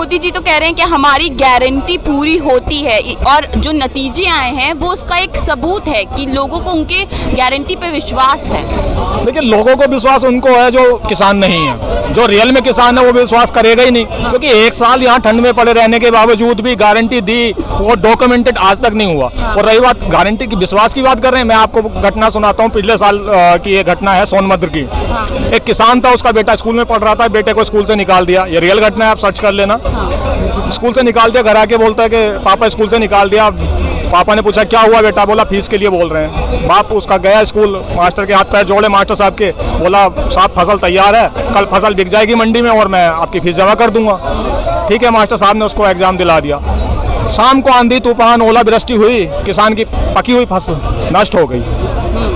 मोदी जी तो कह रहे हैं कि हमारी गारंटी पूरी होती है और जो नतीजे आए हैं वो उसका एक सबूत है कि लोगों को उनके गारंटी पे विश्वास है। देखिए, लोगों को विश्वास उनको है जो किसान नहीं है। जो रियल में किसान है वो विश्वास करेगा ही नहीं, क्योंकि एक साल यहाँ ठंड में पड़े रहने के बावजूद भी गारंटी दी, वो डॉक्यूमेंटेड आज तक नहीं हुआ। और रही बात गारंटी की, विश्वास की बात कर रहे हैं, मैं आपको घटना सुनाता हूँ। पिछले साल की ये घटना है सोनभद्र की। एक किसान था, उसका बेटा स्कूल में पढ़ रहा था, बेटे को स्कूल से निकाल दिया। ये रियल घटना है, आप सर्च कर लेना। स्कूल से निकाल दिया, घर आके बोलता है कि पापा स्कूल से निकाल दिया। पापा ने पूछा क्या हुआ बेटा, बोला फीस के लिए बोल रहे हैं। बाप उसका गया स्कूल, मास्टर के हाथ पैर जोड़े मास्टर साहब के, बोला साहब फसल तैयार है, कल फसल बिक जाएगी मंडी में और मैं आपकी फीस जमा कर दूंगा। ठीक है, मास्टर साहब ने उसको एग्जाम दिला दिया। शाम को आंधी तूफान ओला वृष्टि हुई, किसान की पकी हुई फसल नष्ट हो गई।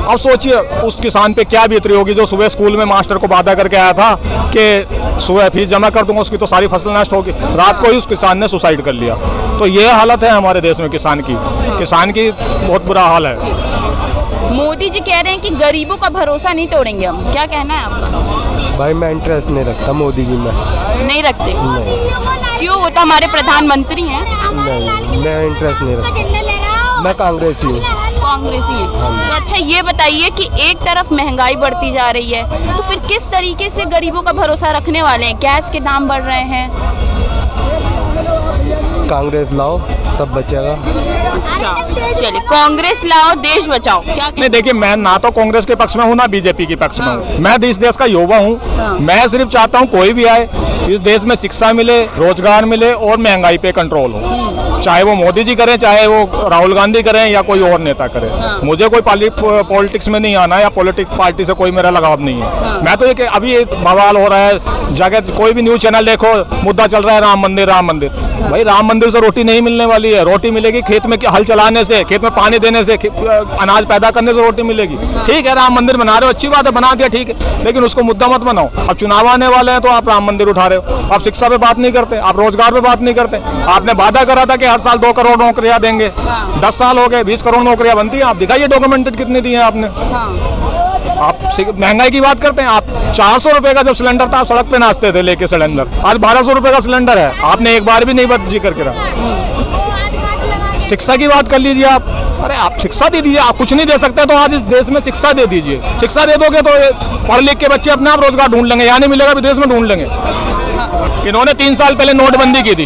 अब सोचिए उस किसान पे क्या बीत रही होगी जो सुबह स्कूल में मास्टर को वादा करके आया था कि सुबह फीस जमा कर दूंगा, उसकी तो सारी फसल नष्ट होगी। रात को ही उस किसान ने सुसाइड कर लिया। तो ये हालत है हमारे देश में किसान की बहुत बुरा हाल है। मोदी जी कह रहे हैं कि गरीबों का भरोसा नहीं तोड़ेंगे हम, क्या कहना है आपका? भाई मैं इंटरेस्ट नहीं रखता मोदी जी में। नहीं रखते? क्यों? वो तो हमारे प्रधानमंत्री हैं। नहीं, मैं इंटरेस्ट नहीं रखता, मैं कांग्रेसी हूँ। कांग्रेसी है तो अच्छा ये बताइए कि एक तरफ महंगाई बढ़ती जा रही है तो फिर किस तरीके से गरीबों का भरोसा रखने वाले हैं? गैस के दाम बढ़ रहे हैं। कांग्रेस लाओ, सब बचेगा। चलिए कांग्रेस लाओ, देश बचाओ, क्या नहीं देखिए, मैं ना तो कांग्रेस के पक्ष में हूँ ना बीजेपी के पक्ष में हूँ। मैं इस देश का युवा हूँ। मैं सिर्फ चाहता हूँ कोई भी आए इस देश में शिक्षा मिले, रोजगार मिले और महंगाई पे कंट्रोल हो। चाहे वो मोदी जी करें, चाहे वो राहुल गांधी करें या कोई और नेता करे। मुझे कोई पॉलिटिक्स में नहीं आना है या पॉलिटिक्स पार्टी से कोई मेरा लगाव नहीं है। मैं तो ये अभी बवाल हो रहा है जगह, कोई भी न्यूज चैनल देखो, मुद्दा चल रहा है राम मंदिर राम मंदिर। भाई राम मंदिर से रोटी नहीं मिलने वाली है। रोटी मिलेगी खेत में हल चलाने से, खेत में पानी देने से, अनाज पैदा करने से रोटी मिलेगी। ठीक है, राम मंदिर बना रहे हो, अच्छी बात है, बना दिया, ठीक है, लेकिन उसको मुद्दा मत बनाओ। अब चुनाव आने वाले हैं तो आप राम मंदिर उठा रहे हो। आप शिक्षा पे बात नहीं करते, आप रोजगार पे बात नहीं करते। आपने वादा करा था कि हर साल 2 करोड़ नौकरियां देंगे। 10 साल हो गए, 20 करोड़ नौकरियां बनती हैं। आप दिखाइए डॉक्यूमेंटेड कितनी दी हैं आपने। आप महंगाई की बात करते हैं। आप 400 रुपए का जब सिलेंडर था, आप सड़क पे नाचते थे लेके सिलेंडर। आज 1200 रुपए का सिलेंडर है। आपने एक बार भी नहीं बदजी करके रहा। शिक्षा की बात कर लीजिए आप। अरे आप शिक्षा दे दीजिए, आप कुछ नहीं दे सकते तो आज इस देश में शिक्षा दे दीजिए। शिक्षा दे दोगे तो पढ़ लिख के बच्चे अपने आप रोजगार ढूंढ लेंगे, या नहीं मिलेगा विदेश में ढूंढ लेंगे। इन्होंने 3 साल पहले नोटबंदी की थी।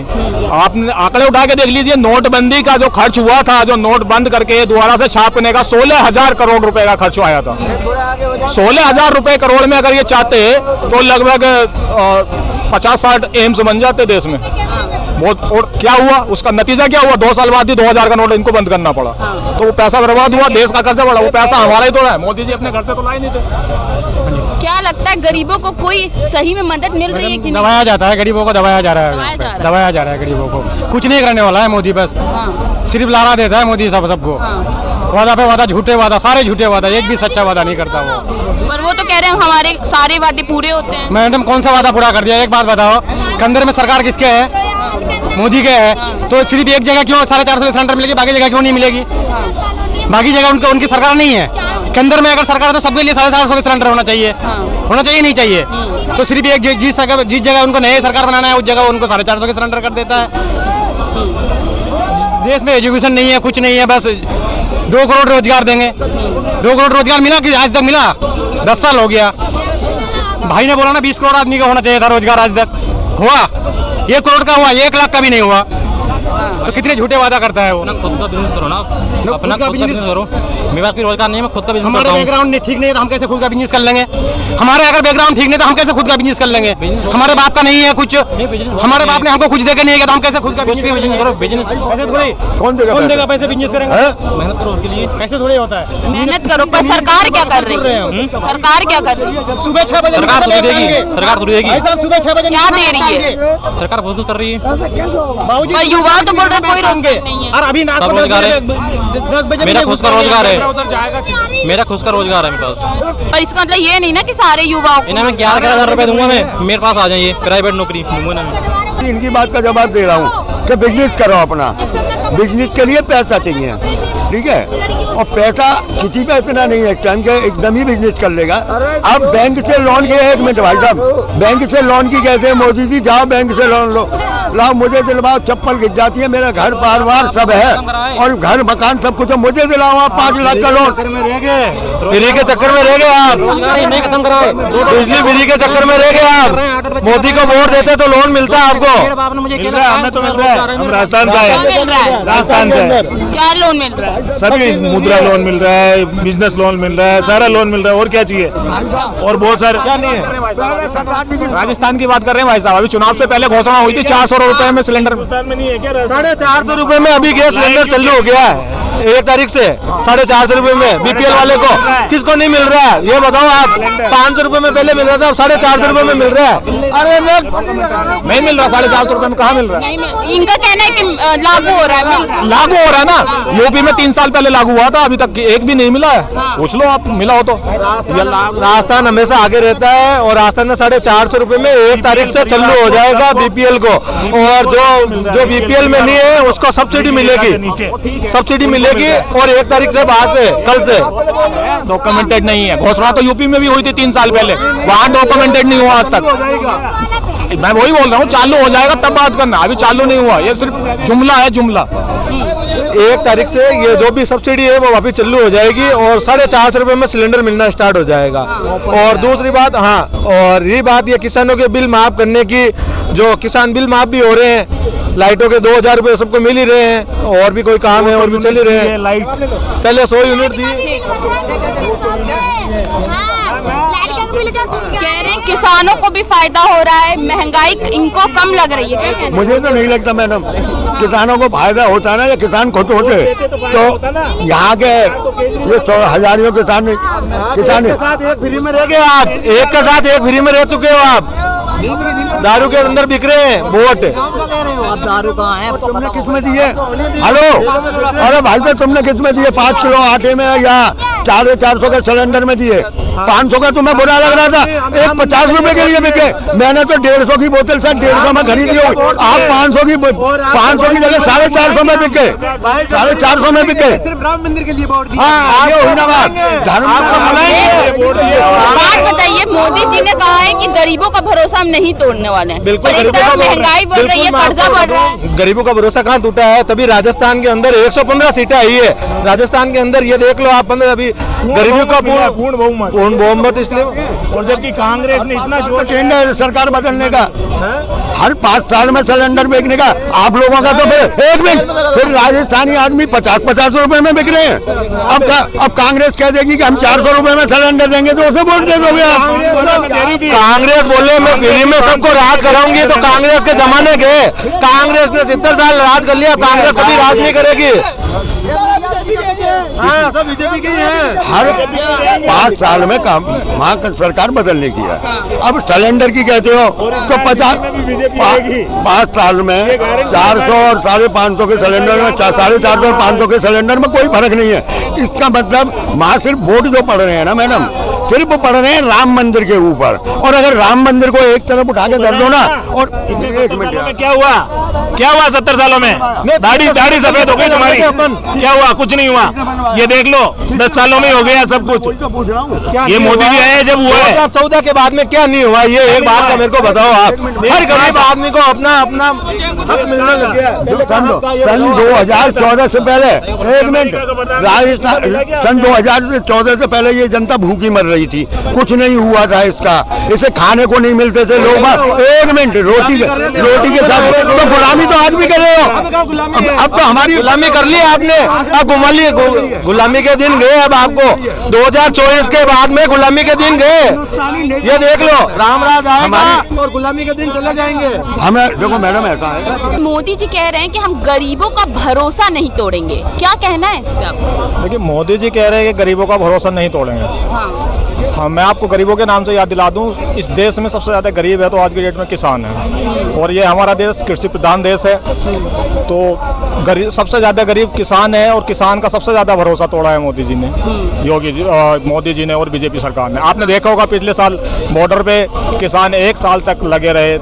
आपने आंकड़े उठा के देख लीजिए, नोटबंदी का जो खर्च हुआ था, जो नोट बंद करके दोबारा से छापने का 16,000 करोड़ रुपए का खर्च आया था। 16,000 रुपए करोड़ में अगर ये चाहते तो लगभग 50-60 एम्स बन जाते देश में। बहुत। और क्या हुआ, उसका नतीजा क्या हुआ? 2 साल बाद ही 2000 का नोट इनको बंद करना पड़ा। तो वो पैसा बर्बाद हुआ, देश का कर्जा बढ़ा। वो पैसा हमारा ही तो है, मोदी जी अपने घर से तो लाए नहीं थे। क्या लगता है गरीबों को कोई सही में मदद मिल रही है कि नहीं? दबाया जाता है गरीबों को, दबाया जा रहा है गरीबों को। कुछ नहीं करने वाला है मोदी, बस सिर्फ लारा देता है मोदी सबको। वादा पे वादा, झूठे वादा, सारे झूठे वादा, एक भी सच्चा वादा नहीं करता वो। पर वो तो कह रहे हैं हमारे सारे वादे पूरे होते हैं। मैडम कौन सा वादा पूरा कर दिया? एक बात बताओ, केंद्र में सरकार किसके है? मोदी के है। तो सिर्फ एक जगह क्यों 450 सिलेंडर मिलेगी, बाकी जगह क्यों नहीं मिलेगी? बाकी जगह उनकी सरकार नहीं है। केंद्र में अगर सरकार है तो सबके लिए 450 सिलेंडर होना चाहिए। होना चाहिए नहीं चाहिए? तो सिर्फ एक जिस जगह उनको नई सरकार बनाना है उस जगह उनको 450 के सिलेंडर कर देता है। देश में एजुकेशन नहीं है, कुछ नहीं है, बस 2 करोड़ रोजगार देंगे। 2 करोड़ रोजगार मिला कि आज तक मिला? 10 साल हो गया। भाई ने बोला ना 20 करोड़ आदमी का होना चाहिए था रोजगार, आज तक हुआ? 1 करोड़ का हुआ, 1 लाख का भी नहीं हुआ। तो कितने झूठे वादा करता है वो। खुद का बिजनेस करो ना, अपना खुद का बिजनेस करो। मेरे पास कोई रोजगार नहीं है, मैं खुद का बिजनेस हमारे बैकग्राउंड ठीक नहीं है तो हम कैसे खुद का बिजनेस कर लेंगे? हमारे अगर बैकग्राउंड ठीक नहीं तो हम कैसे खुद का बिजनेस कर लेंगे? हमारे बाप का नहीं है कुछ, हमारे बाप ने हमको कुछ देके नहीं किया तो हम कैसे खुद का बिजनेस करो? बिजनेस ऐसे थोड़ी, कौन देगा पैसे बिजनेस करेंगे? मेहनत करो उसके लिए, कैसे थोड़ी होता है? मेहनत करो, पर सरकार क्या कर रही है? सरकार क्या कर रही है? सुबह 6 बजे सरकार थोड़ी देगी, सरकार थोड़ी देगी। सुबह 6 बजे क्या दे रही है? सरकार वसूल कर रही है। पर युवा तो बोल रहे कोई रोजगार नहीं है। और अभी रोजगार है, मेरा खुद का रोजगार है, मेरा खुद का रोजगार है मेरे पास। पर इसका मतलब ये नहीं ना कि सारे युवाओं इन्हें मैं 11,000 रुपए दूंगा, मैं मेरे पास आ जाइए, प्राइवेट नौकरी दूंगा ना। इनकी बात का जवाब दे रहा हूँ कि बिजनेस करो अपना, बिजनेस के लिए पैसा चाहिए, ठीक है। और पैसा किसी पे इतना नहीं है टाइम के एकदम ही बिजनेस कर लेगा। अब बैंक से लोन के, एक मिनट भाई साहब, बैंक से लोन की कहते हैं मोदी जी जाओ बैंक से लोन लो, लाओ मुझे दिलवाओ, चप्पल गिर जाती है, मेरा घर बार बार सब है और घर मकान सब कुछ है, मुझे दिलाओ आप 5 लाख का लोन। फ्री के चक्कर में रह गए आप, बिजली फ्री के चक्कर में रह गए आप। मोदी को वोट देते तो लोन मिलता है आपको। हमें तो मिल रहा है, हम राजस्थान से आए, मिल रहा है, राजस्थान से क्या लोन मिल रहा है? सभी मुद्रा लोन मिल रहा है, बिजनेस लोन मिल रहा है, सारा लोन मिल रहा है, और क्या चाहिए, और बहुत सारे क्या नहीं है। राजस्थान की बात कर रहे हैं भाई साहब, अभी चुनाव से पहले घोषणा हुई थी 400 रुपए में सिलेंडर, में नहीं है क्या? 450 रुपए में अभी गैस सिलेंडर चालू हो गया है 1 तारीख से, 450 रुपए में बीपीएल वाले को। किसको नहीं मिल रहा है ये बताओ आप? 500 रुपए में पहले मिल रहा था, अब 450 रुपए में मिल रहा है। अरे नहीं मिल रहा, 450 रुपए में कहाँ मिल रहा है? इनका कहना है कि लागू हो रहा है, मिल रहा है। लागू हो रहा है ना, यूपी में 3 साल पहले लागू हुआ था, अभी तक एक भी नहीं मिला है। पूछ लो आप, मिला हो तो। राजस्थान हमेशा आगे रहता है और राजस्थान में 450 रुपए में 1 तारीख से चालू हो जाएगा बीपीएल को, और जो बीपीएल में नहीं है उसको सब्सिडी मिलेगी, सब्सिडी मिलेगी, और 1 तारीख से बाद से, कल से। डॉक्यूमेंटेड नहीं है, घोषणा तो यूपी में भी हुई थी 3 साल पहले, वहां डॉक्यूमेंटेड नहीं हुआ आज तक। मैं वही बोल रहा हूँ, चालू हो जाएगा तब बात करना, अभी चालू नहीं हुआ, ये सिर्फ जुमला है, जुमला। 1 तारीख से ये जो भी सब्सिडी है वो वापस चालू हो जाएगी और 450 रुपए में सिलेंडर मिलना स्टार्ट हो जाएगा। और दूसरी बात, हाँ, और ये बात, ये किसानों के बिल माफ करने की, जो किसान बिल माफ भी हो रहे हैं, लाइटों के 2000 रुपए सबको मिल ही रहे हैं, और भी कोई काम है और भी चल ही रहे हैं। लाइट पहले 100 यूनिट दी, कह रहे हैं किसानों को भी फायदा हो रहा है, महंगाई इनको कम लग रही है। मुझे तो नहीं लगता मैडम किसानों को फायदा होता है ना, या किसान खुद होते तो यहाँ के ये 100 हजारियों किसान एक फ्री में रह गए आप, एक के साथ एक फ्री में रह चुके हो आप। दारू के अंदर बिक रहे हैं वोट। दारू कहाँ है? तुमने किसमें दिए? हेलो, अरे भाई साहब तुमने किसमें दिए? 5 किलो आटे में या 450 के सिलेंडर में दिए? 500 का तुम्हें बुरा लग रहा था, एक 50 रुपए के लिए बिके। मैंने तो 150 की बोतल सर 150 में खरीदी हो, आप 500 की जगह 450 में बिके, 450 में बिके। सिर्फ राम मंदिर के लिए वोट हाँ, ये हुई ना बात। बात बताइए, मोदी जी ने कहा है कि गरीबों का भरोसा हम नहीं तोड़ने वाले हैं। बिल्कुल, पर एक तरफ महंगाई बढ़ रही है, कर्जा बढ़ रहा है। गरीबों का भरोसा कहाँ टूटा है? तभी राजस्थान के अंदर 115 सीटें आई है। राजस्थान के अंदर ये देख लो आप, 15 अभी गरीबों का पूर्ण बहुमत, पूर्ण बहुमत, इसलिए और जबकि कांग्रेस ने इतना जोर ट्रेंड है सरकार बदलने का, हर 5 साल में सिलेंडर बेचने का। आप लोगों का तो एक मिनट, फिर राजस्थानी आदमी 50-50 रुपए में बिक रहे हैं। अब कांग्रेस कह देगी कि हम 400 रुपए में सिलेंडर देंगे तो उसे वोट दे दोगे आप? कांग्रेस बोले मैं फ्री में सबको राज कराऊंगी, तो कांग्रेस के जमाने के, कांग्रेस ने 70 साल राज कर लिया, कांग्रेस कभी राज नहीं करेगी। हाँ, सब बीजेपी के हैं। हर 5 साल में वहाँ सरकार बदलने की है। अब सिलेंडर की कहते हो तो 5 साल में 400 और 550 के सिलेंडर में, 450 और 500 के सिलेंडर में कोई फर्क नहीं है। इसका मतलब वहाँ सिर्फ वोट जो पड़ रहे हैं ना मैडम, सिर्फ पड़ रहे हैं राम मंदिर के ऊपर। और अगर राम मंदिर को एक तरफ उठा के कर दो ना, और क्या हुआ 70 सालों में? दाढ़ी सफेद हो गई तुम्हारी, क्या हुआ? कुछ नहीं हुआ। ये देख लो 10 सालों में हो गया सब कुछ। ये मोदी जी आए जब हुआ है। 2014 के बाद में क्या नहीं हुआ, ये एक बात का मेरे को बताओ आप। हर गरीब आदमी को अपना अपना हक मिलने लग गया। सन 2014 से पहले, एक मिनट, राजस्थान सन 2014 से पहले ये जनता भूखी मर रही थी, कुछ नहीं हुआ था इसका, इसे खाने को नहीं मिलते थे लोग। एक मिनट, रोटी के साथ तो गुलामी तो आज भी कर रहे हो। अब तो हमारी गुलामी कर ली आपने, अब गुलामी के दिन गए। अब आपको 2024 के बाद में गुलामी के दिन गए, ये देख लो, रामराज आएगा और गुलामी के दिन चले जाएंगे। हमें देखो मैडम, ऐसा है मोदी जी कह रहे हैं कि हम गरीबों का भरोसा नहीं तोड़ेंगे, क्या कहना है इस पे आपको? देखिए, मोदी जी कह रहे हैं कि गरीबों का भरोसा नहीं तोड़ेंगे। हाँ। हाँ, मैं आपको गरीबों के नाम से याद दिला दूं, इस देश में सबसे ज़्यादा गरीब है तो आज की डेट में किसान है। और ये हमारा देश कृषि प्रधान देश है, तो गरीब सबसे ज़्यादा गरीब किसान है। और किसान का सबसे ज़्यादा भरोसा तोड़ा है मोदी जी ने, मोदी जी ने और बीजेपी सरकार ने। आपने देखा होगा पिछले साल बॉर्डर पे किसान 1 साल तक लगे रहे,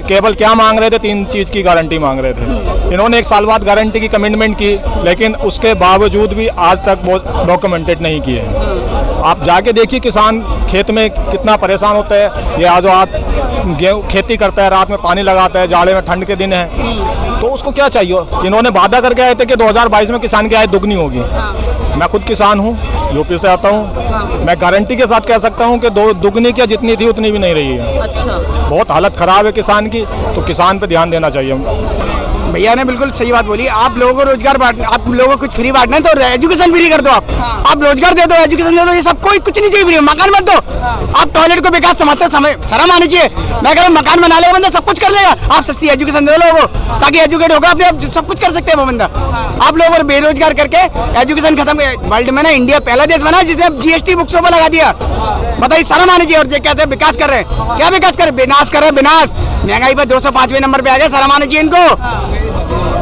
केवल क्या मांग रहे थे, 3 चीज़ की गारंटी मांग रहे थे। इन्होंने 1 साल बाद गारंटी की कमिटमेंट की, लेकिन उसके बावजूद भी आज तक वो डॉक्यूमेंटेड नहीं किए। आप जाके देखिए किसान खेत में कितना परेशान होता है। ये आज गेहूँ खेती करता है, रात में पानी लगाता है, जाड़े में ठंड के दिन है, तो उसको क्या चाहिए। इन्होंने वादा करके आए थे कि 2022 में किसान की आय दुगनी होगी। मैं खुद किसान हूँ, यूपी से आता हूँ, मैं गारंटी के साथ कह सकता हूँ कि दुगनी क्या जितनी थी उतनी भी नहीं रही है। अच्छा, बहुत हालत खराब है किसान की, तो किसान पे ध्यान देना चाहिए। भैया ने बिल्कुल सही बात बोली। आप लोगों को रोजगार बांटना, आप लोगों को कुछ फ्री बांटना है तो एजुकेशन फ्री कर दो। आप रोजगार दे दो, एजुकेशन दे दो, ये सब कोई कुछ नहीं चाहिए फ्री। मकान मत दो, आप टॉयलेट को बेकार समझते, शर्म आनी चाहिए। मैं कह रहा हूँ मकान बना लेगा बंदा, सब कुछ कर लेगा। आप सस्ती एजुकेशन दे लो वो, ताकि एजुकेट होगा, अपने आप सब कुछ कर सकते हैं वो बंदा। आप लोग और बेरोजगार करके एजुकेशन खत्म। वर्ल्ड में ना इंडिया पहला देश बना जिसने GST बुक्सों पर लगा दिया। बताइए, शर्म आनी चाहिए। और जो कहते हैं विकास कर रहे हैं, क्या विकास कर रहे हैं? विनाश कर रहे हैं, विनाश। महंगाई पर 205वें नंबर पे आ गया, शर्म आनी चाहिए इनको।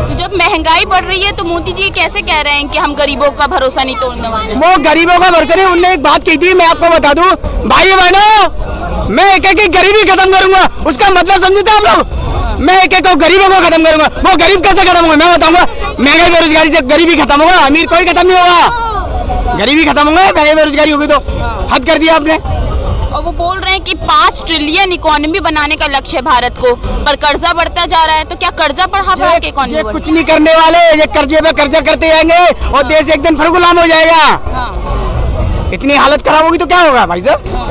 तो जब महंगाई बढ़ रही है तो मोदी जी कैसे कह रहे हैं कि हम गरीबों का भरोसा नहीं तोड़ने वाले? वो गरीबों का भरोसा नहीं। उनने एक बात कही थी, मैं आपको बता दूं भाई बहनों, मैं एक एक गरीबी खत्म करूंगा। उसका मतलब समझते आप लोग? मैं एक एक गरीबों को खत्म करूंगा। वो गरीब कैसे खत्म होगा मैं बताऊंगा। महंगाई बेरोजगारी से गरीबी खत्म होगा, अमीर कोई खत्म नहीं होगा। गरीबी खत्म होगा, महंगाई बेरोजगारी होगी तो हद कर दिया आपने। और वो बोल रहे हैं कि 5 ट्रिलियन इकोनॉमी बनाने का लक्ष्य है भारत को, पर कर्जा बढ़ता जा रहा है। तो क्या कर्जा बढ़ा के इकोनॉमी? कुछ नहीं करने वाले, ये कर्जे पे कर्जा करते जाएंगे और देश एक दिन फिर गुलाम हो जाएगा। इतनी हालत खराब होगी तो क्या होगा भाई साहब?